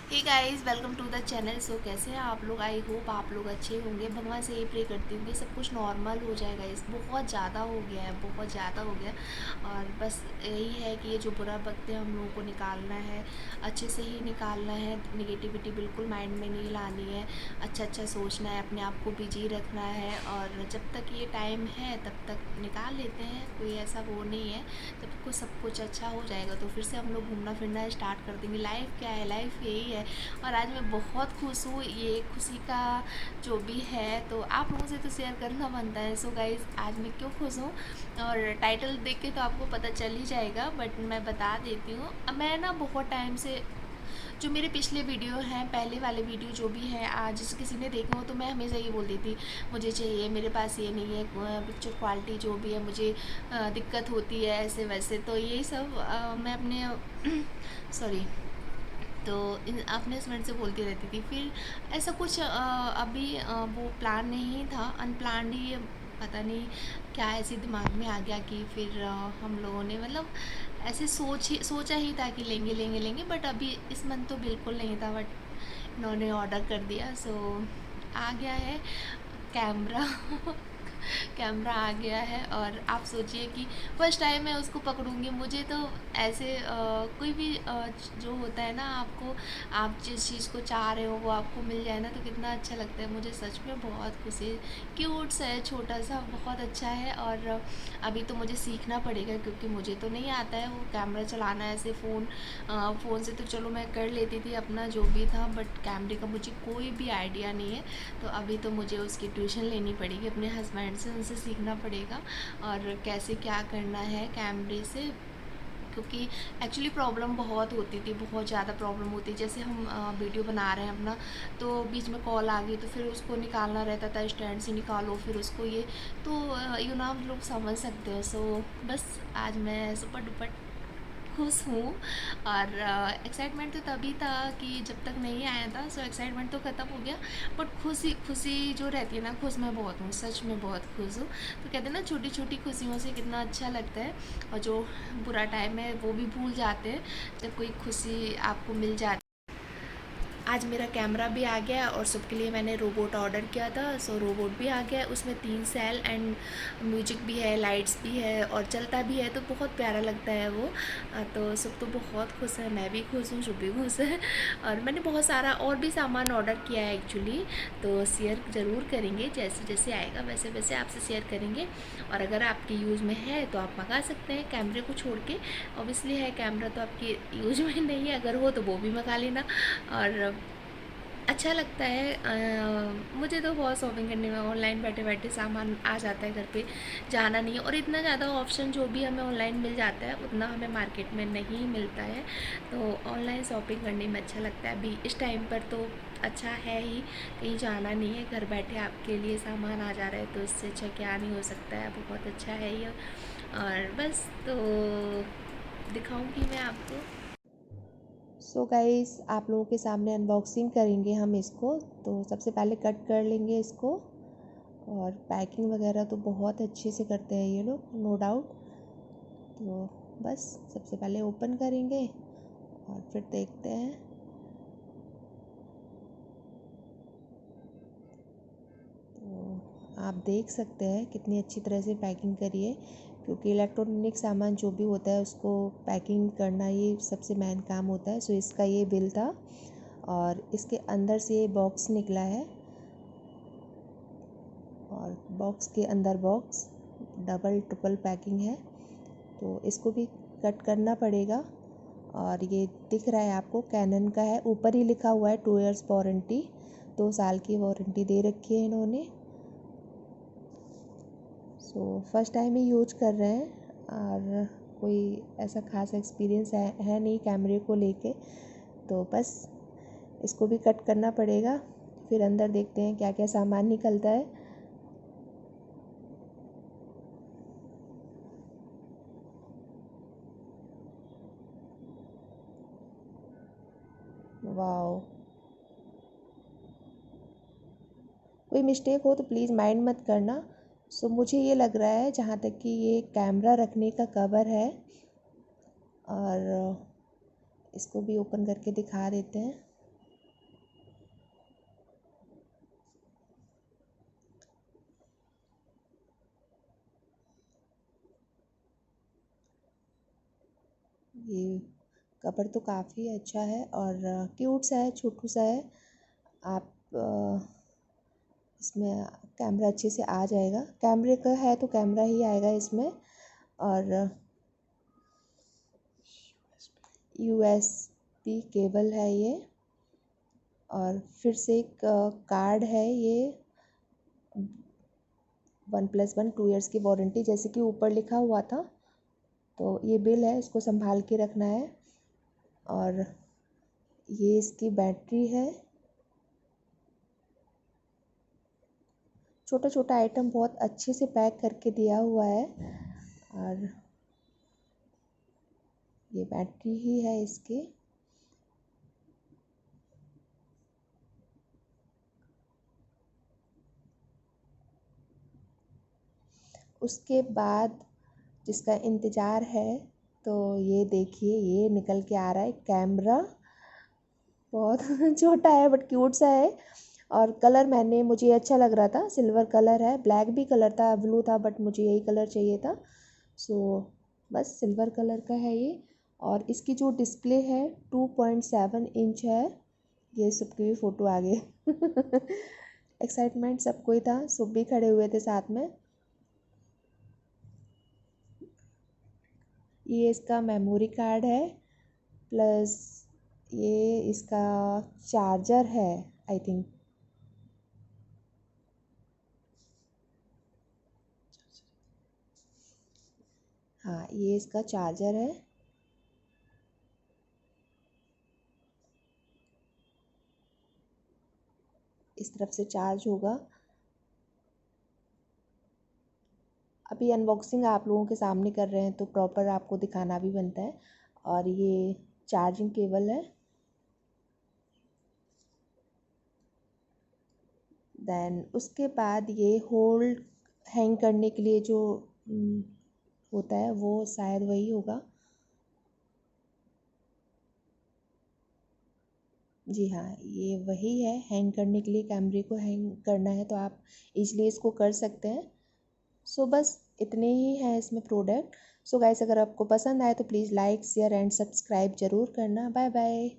Hey guys, welcome to the channel. So कैसे हैं आप लोग? आई होप आप लोग अच्छे होंगे। भगवान से ये प्रे करती हूँ कि सब कुछ नॉर्मल हो जाए। गाइस बहुत ज़्यादा हो गया है, बहुत ज़्यादा हो गया और बस यही है कि ये जो बुरा वक्त है हम लोगों को निकालना है, अच्छे से ही निकालना है। नेगेटिविटी बिल्कुल माइंड में नहीं लानी है, अच्छा अच्छा सोचना है, अपने आप को बिजी रखना है। और जब तक ये टाइम है तब तक निकाल लेते हैं, कोई ऐसा वो नहीं है। जब कुछ सब कुछ अच्छा हो जाएगा तो फिर से हम लोग घूमना फिरना स्टार्ट कर देंगे। लाइफ क्या है, लाइफ यही है। और आज मैं बहुत खुश हूँ, ये खुशी का जो भी है तो आप लोगों से तो शेयर करना बनता है। सो गाइज आज मैं क्यों खुश हूँ और टाइटल देख के तो आपको पता चल ही जाएगा, बट मैं बता देती हूँ। मैं ना बहुत टाइम से जो मेरे पिछले वीडियो हैं, पहले वाले वीडियो जो भी हैं, आज जैसे किसी ने देखे हो तो मैं हमेशा ये बोलती थी मुझे चाहिए, मेरे पास ये नहीं है, पिक्चर क्वालिटी जो भी है मुझे दिक्कत होती है ऐसे वैसे। तो यही सब मैं अपने सॉरी तो इन अपने हस्बैंड से बोलती रहती थी। फिर ऐसा कुछ अभी वो प्लान नहीं था, अनप्लान्ड ही पता नहीं क्या ऐसे दिमाग में आ गया कि फिर हम लोगों ने मतलब ऐसे सोचा ही था कि लेंगे लेंगे लेंगे, बट अभी इस मंथ तो बिल्कुल नहीं था। बट इन्होंने ऑर्डर कर दिया, सो आ गया है कैमरा। कैमरा आ गया है और आप सोचिए कि फर्स्ट टाइम मैं उसको पकड़ूंगी। मुझे तो ऐसे कोई भी जो होता है ना, आपको आप जिस चीज़ को चाह रहे हो वो आपको मिल जाए ना तो कितना अच्छा लगता है। मुझे सच में बहुत खुशी। क्यूट सा है, छोटा सा, बहुत अच्छा है। और अभी तो मुझे सीखना पड़ेगा क्योंकि मुझे तो नहीं आता है वो कैमरा चलाना। ऐसे फ़ोन से तो चलो मैं कर लेती थी अपना जो भी था, बट कैमरे का मुझे कोई भी आइडिया नहीं है। तो अभी तो मुझे उसकी ट्यूशन लेनी पड़ेगी अपने हस्बैंड से, उनसे सीखना पड़ेगा और कैसे क्या करना है कैमरे से। क्योंकि एक्चुअली प्रॉब्लम बहुत होती थी, बहुत ज़्यादा प्रॉब्लम होती। जैसे हम वीडियो बना रहे हैं अपना, तो बीच में कॉल आ गई तो फिर उसको निकालना रहता था, स्टैंड से निकालो फिर उसको ये। तो यू ना आप लोग समझ सकते हो। सो बस आज मैं सुपर डुपर खुश हूँ। और एक्साइटमेंट तो तभी था कि जब तक नहीं आया था, सो एक्साइटमेंट तो ख़त्म हो गया। बट खुशी खुशी जो रहती है ना, खुश मैं बहुत हूँ, सच में बहुत खुश हूँ। तो कहते हैं ना छोटी छोटी खुशियों से कितना अच्छा लगता है। और जो बुरा टाइम है वो भी भूल जाते हैं जब कोई खुशी आपको मिल जाती। आज मेरा कैमरा भी आ गया और सबके लिए मैंने रोबोट ऑर्डर किया था। सो रोबोट भी आ गया, उसमें 3 सेल एंड म्यूजिक भी है, लाइट्स भी है और चलता भी है, तो बहुत प्यारा लगता है वो। तो सब तो बहुत खुश है, मैं भी खुश हूँ, शुभ भी खुश है। और मैंने बहुत सारा और भी सामान ऑर्डर किया है एक्चुअली। तो शेयर ज़रूर करेंगे, जैसे जैसे आएगा वैसे वैसे आपसे शेयर करेंगे। और अगर आपके यूज़ में है तो आप मंगा सकते हैं, कैमरे को छोड़ के। ऑब्वियसली है, कैमरा तो आपके यूज में नहीं है, अगर हो तो वो भी मंगा लेना। और अच्छा लगता है। मुझे तो बहुत शॉपिंग करने में, ऑनलाइन बैठे बैठे सामान आ जाता है घर पे, जाना नहीं है। और इतना ज़्यादा ऑप्शन जो भी हमें ऑनलाइन मिल जाता है उतना हमें मार्केट में नहीं मिलता है। तो ऑनलाइन शॉपिंग करने में अच्छा लगता है। अभी इस टाइम पर तो अच्छा है ही, कहीं जाना नहीं है, घर बैठे आपके लिए सामान आ जा रहा है, तो इससे अच्छा क्या नहीं हो सकता है। बहुत अच्छा है ये। और बस तो दिखाऊंगी मैं आपको। सो गाइस आप लोगों के सामने अनबॉक्सिंग करेंगे हम इसको। तो सबसे पहले कट कर लेंगे इसको। और पैकिंग वगैरह तो बहुत अच्छे से करते हैं ये लोग, नो डाउट। तो बस सबसे पहले ओपन करेंगे और फिर देखते हैं। तो आप देख सकते हैं कितनी अच्छी तरह से पैकिंग करी है, क्योंकि इलेक्ट्रॉनिक सामान जो भी होता है उसको पैकिंग करना ये सबसे मेन काम होता है। सो इसका ये बिल था और इसके अंदर से ये बॉक्स निकला है। और बॉक्स के अंदर बॉक्स, डबल ट्रिपल पैकिंग है, तो इसको भी कट करना पड़ेगा। और ये दिख रहा है आपको, कैनन का है, ऊपर ही लिखा हुआ है 2 इयर्स वारंटी, 2 साल की वारंटी दे रखी है इन्होंने। सो फर्स्ट टाइम ही यूज कर रहे हैं और कोई ऐसा खास एक्सपीरियंस है नहीं कैमरे को लेके। तो बस इसको भी कट करना पड़ेगा, फिर अंदर देखते हैं क्या क्या सामान निकलता है। वाओ, कोई मिस्टेक हो तो प्लीज़ माइंड मत करना। सो मुझे ये लग रहा है जहाँ तक कि ये कैमरा रखने का कवर है। और इसको भी ओपन करके दिखा देते हैं। ये कवर तो काफ़ी अच्छा है और क्यूट सा है, छोटू सा है। आप इसमें कैमरा अच्छे से आ जाएगा, कैमरे का है तो कैमरा ही आएगा इसमें। और USB केबल है ये, और फिर से एक कार्ड है ये, 1+1 2 ईयर्स की वारंटी, जैसे कि ऊपर लिखा हुआ था। तो ये बिल है, इसको संभाल के रखना है। और ये इसकी बैटरी है। छोटा छोटा आइटम बहुत अच्छे से पैक करके दिया हुआ है। और ये बैटरी ही है इसकी। उसके बाद जिसका इंतज़ार है, तो ये देखिए, ये निकल के आ रहा है कैमरा। बहुत छोटा है बट क्यूट सा है। और कलर मुझे अच्छा लग रहा था, सिल्वर कलर है, ब्लैक भी कलर था, ब्लू था, बट मुझे यही कलर चाहिए था। सो बस सिल्वर कलर का है ये। और इसकी जो डिस्प्ले है 2.7 इंच है। ये सबकी भी फ़ोटो आ गई। एक्साइटमेंट सबको ही था, सब भी खड़े हुए थे साथ में। ये इसका मेमोरी कार्ड है, प्लस ये इसका चार्जर है आई थिंक। हाँ, ये इसका चार्जर है। इस तरफ से चार्ज होगा। अभी अनबॉक्सिंग आप लोगों के सामने कर रहे हैं तो प्रॉपर आपको दिखाना भी बनता है। और ये चार्जिंग केबल है। देन उसके बाद ये होल्ड हैंग करने के लिए जो होता है, वो शायद वही होगा। जी हाँ, ये वही है, हैंग करने के लिए। कैमरे को हैंग करना है तो आप इजीली इसको कर सकते हैं। सो बस इतने ही हैं इसमें प्रोडक्ट। सो गाइस, अगर आपको पसंद आए तो please like share and subscribe ज़रूर करना। Bye bye.